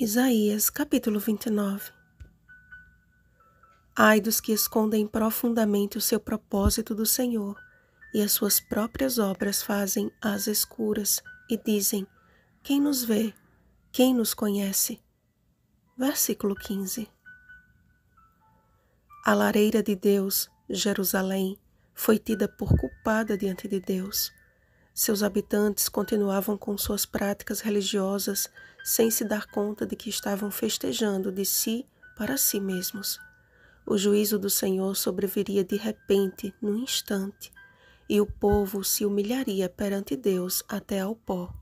Isaías, capítulo 29. Ai dos que escondem profundamente o seu propósito do Senhor, e as suas próprias obras fazem às escuras, e dizem: quem nos vê? Quem nos conhece? Versículo 15. A lareira de Deus, Jerusalém, foi tida por culpada diante de Deus. Seus habitantes continuavam com suas práticas religiosas sem se dar conta de que estavam festejando de si para si mesmos. O juízo do Senhor sobreviria de repente, num instante, e o povo se humilharia perante Deus até ao pó.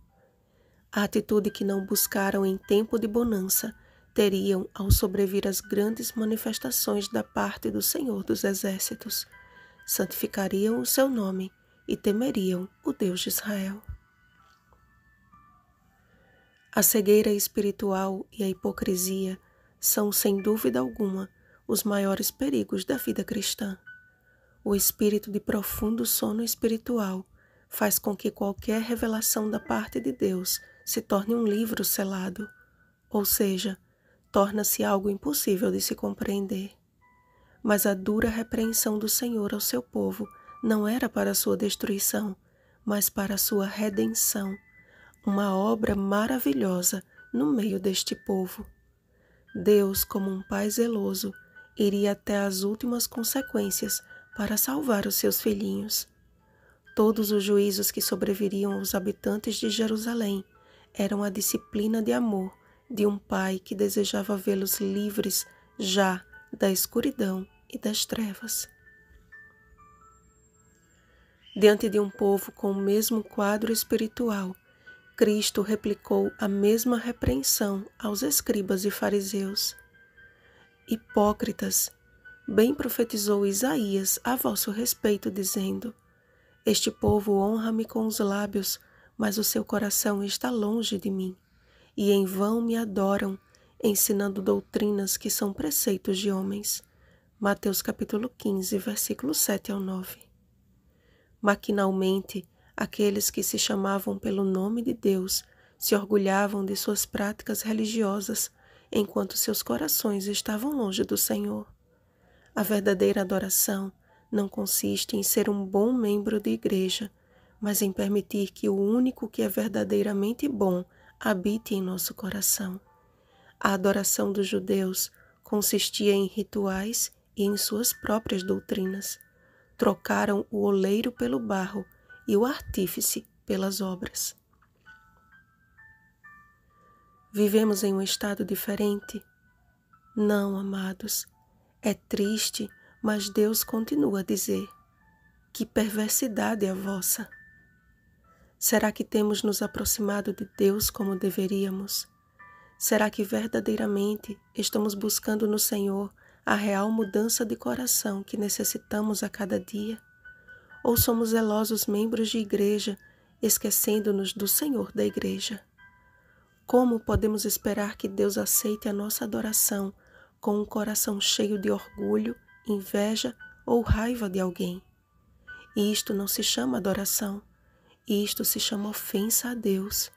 A atitude que não buscaram em tempo de bonança teriam ao sobrevir as grandes manifestações da parte do Senhor dos Exércitos. Santificariam o seu nome e temeriam o Deus de Israel. A cegueira espiritual e a hipocrisia são, sem dúvida alguma, os maiores perigos da vida cristã. O espírito de profundo sono espiritual faz com que qualquer revelação da parte de Deus se torne um livro selado, ou seja, torna-se algo impossível de se compreender. Mas a dura repreensão do Senhor ao seu povo não era para sua destruição, mas para sua redenção, uma obra maravilhosa no meio deste povo. Deus, como um pai zeloso, iria até as últimas consequências para salvar os seus filhinhos. Todos os juízos que sobreviriam aos habitantes de Jerusalém eram a disciplina de amor de um pai que desejava vê-los livres já da escuridão e das trevas. Diante de um povo com o mesmo quadro espiritual, Cristo replicou a mesma repreensão aos escribas e fariseus. Hipócritas, bem profetizou Isaías a vosso respeito, dizendo: este povo honra-me com os lábios, mas o seu coração está longe de mim, e em vão me adoram, ensinando doutrinas que são preceitos de homens. Mateus capítulo 15, versículos 7 ao 9. Maquinalmente, aqueles que se chamavam pelo nome de Deus se orgulhavam de suas práticas religiosas, enquanto seus corações estavam longe do Senhor. A verdadeira adoração não consiste em ser um bom membro de igreja, mas em permitir que o único que é verdadeiramente bom habite em nosso coração. A adoração dos judeus consistia em rituais e em suas próprias doutrinas. Trocaram o oleiro pelo barro e o artífice pelas obras. Vivemos em um estado diferente? Não, amados. É triste, mas Deus continua a dizer: que perversidade é a vossa! Será que temos nos aproximado de Deus como deveríamos? Será que verdadeiramente estamos buscando no Senhor a real mudança de coração que necessitamos a cada dia? Ou somos zelosos membros de igreja, esquecendo-nos do Senhor da igreja? Como podemos esperar que Deus aceite a nossa adoração com um coração cheio de orgulho, inveja ou raiva de alguém? E isto não se chama adoração, isto se chama ofensa a Deus.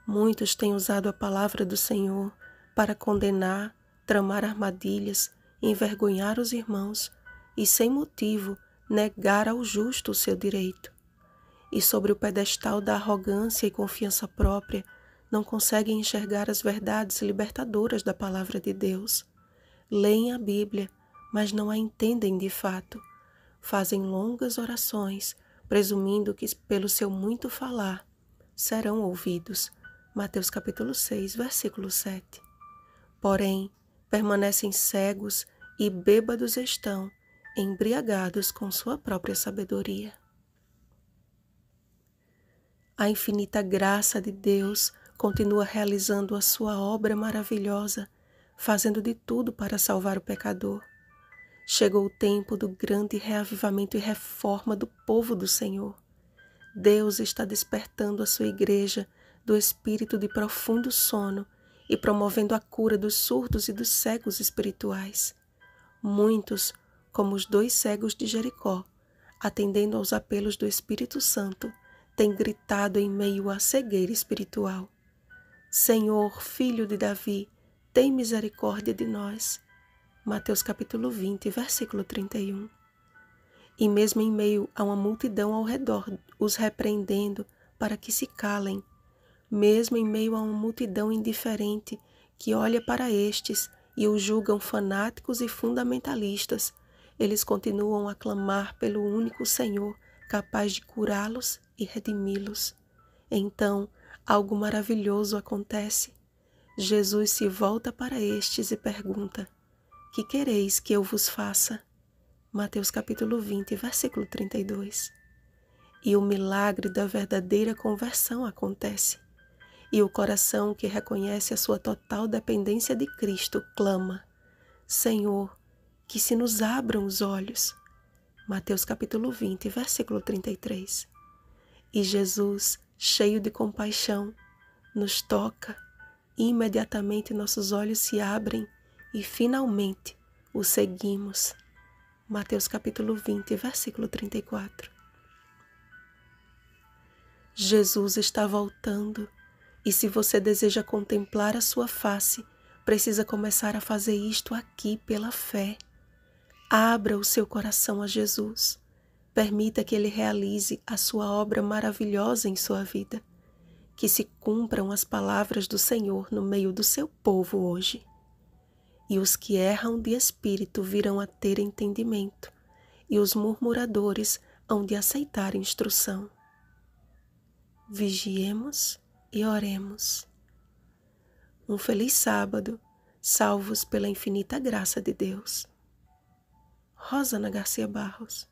Muitos têm usado a palavra do Senhor para condenar, tramar armadilhas, envergonhar os irmãos e, sem motivo, negar ao justo o seu direito. E sobre o pedestal da arrogância e confiança própria, não conseguem enxergar as verdades libertadoras da palavra de Deus. Leem a Bíblia, mas não a entendem de fato. Fazem longas orações, presumindo que pelo seu muito falar serão ouvidos. Mateus capítulo 6, versículo 7. Porém, permanecem cegos e bêbados estão, embriagados com sua própria sabedoria. A infinita graça de Deus continua realizando a sua obra maravilhosa, fazendo de tudo para salvar o pecador. Chegou o tempo do grande reavivamento e reforma do povo do Senhor. Deus está despertando a sua igreja do espírito de profundo sono e promovendo a cura dos surdos e dos cegos espirituais. Muitos, como os 2 cegos de Jericó, atendendo aos apelos do Espírito Santo, têm gritado em meio à cegueira espiritual: Senhor, Filho de Davi, tem misericórdia de nós. Mateus capítulo 20, versículo 31. E mesmo em meio a uma multidão ao redor, os repreendendo para que se calem, mesmo em meio a uma multidão indiferente que olha para estes e os julgam fanáticos e fundamentalistas, eles continuam a clamar pelo único Senhor capaz de curá-los e redimi-los. Então, algo maravilhoso acontece. Jesus se volta para estes e pergunta: que quereis que eu vos faça? Mateus capítulo 20, versículo 32. E o milagre da verdadeira conversão acontece. E o coração que reconhece a sua total dependência de Cristo clama: Senhor, que se nos abram os olhos. Mateus capítulo 20, versículo 33. E Jesus, cheio de compaixão, nos toca e imediatamente nossos olhos se abrem e finalmente o seguimos. Mateus capítulo 20, versículo 34. Jesus está voltando e se você deseja contemplar a sua face, precisa começar a fazer isto aqui pela fé. Abra o seu coração a Jesus. Permita que Ele realize a sua obra maravilhosa em sua vida. Que se cumpram as palavras do Senhor no meio do seu povo hoje. E os que erram de espírito virão a ter entendimento, e os murmuradores hão de aceitar instrução. Vigiemos e oremos. Um feliz sábado, salvos pela infinita graça de Deus. Rosana Garcia Barros.